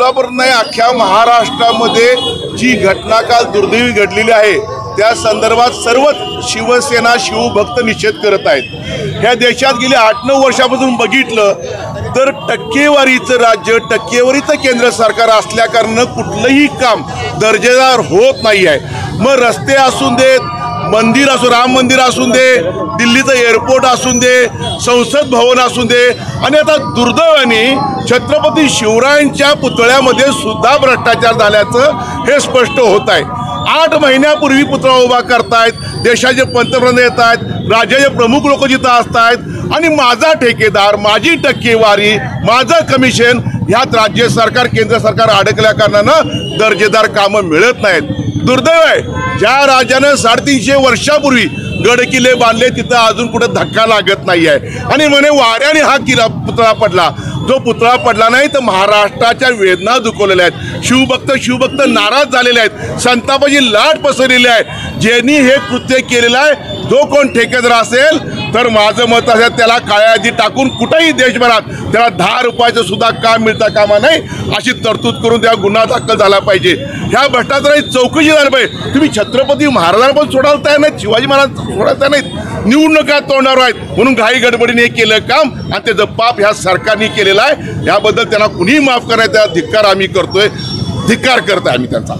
सोलापूर नाही अख्ख्या महाराष्ट्रामध्ये जी घटना काल दुर्दैवी घडलेली आहे त्या संदर्भात सर्वच शिवसेना शिवभक्त निषेध करत आहेत। ह्या देशात गेली 8-9 वर्षापासून बघितलं तर टक्केवारीचं राज्य टक्केवारीचं केंद्र सरकार असल्या कारणानं कुठलंही काम दर्जेदार होत नाही आहे। मग रस्ते असून देत, मंदिर असो, राम मंदिर असून दे, दिल्लीचं एअरपोर्ट असून दे, संसद भवन असून दे, आणि आता दुर्दैवाने छत्रपती शिवरायांच्या पुतळ्यामध्ये सुद्धा भ्रष्टाचार झाल्याचं हे स्पष्ट होत आहे। 8 महिन्यापूर्वी पुतळा उभा करतायत, देशाचे पंतप्रधान येत आहेत, राज्याचे प्रमुख लोक जिथं असतायत आणि माझा ठेकेदार, माझी टक्केवारी, माझं कमिशन ह्यात राज्य सरकार केंद्र सरकार अडकल्या कारणानं दर्जेदार कामं मिळत नाहीत। दुर्दैव आहे, ज्या राज्यानं 350 वर्षापूर्वी गड किल्ले बांधले तिथं अजून कुठे धक्का लागत नाही आहे आणि म्हणे वाऱ्याने हा किल्ला पुतळा पडला। जो पुतळा पडला नाही तर महाराष्ट्राच्या वेदना दुखवलेल्या आहेत, शिवभक्त नाराज झालेले आहेत, संतापाची लाट पसरलेली आहे। ज्यांनी हे कृत्य केलेलं आहे जो कोण ठेकेदार असेल तर माझं मत असेल त्याला काळ्या यादीत टाकून कुठेही देशभरात त्याला 10 रुपयाचं सुद्धा काम मिळता कामा नाही अशी तरतूद करून त्या गुन्हा दाखल झाला पाहिजे। ह्या भ्रष्टाचाराची चौकशी झाली पाहिजे। तुम्ही छत्रपती महाराजांना पण सोडायला तयार नाहीत, शिवाजी महाराज सोडायला तयार नाहीत, निवडणुका तोंडावर आहेत म्हणून घाई गडबडीने केलं काम आणि त्याचं पाप ह्या सरकारने केलेलं आहे। याबद्दल त्यांना कुणीही माफ करायचा धिक्कार आम्ही करतोय, धिक्कार करतोय आम्ही त्यांचा।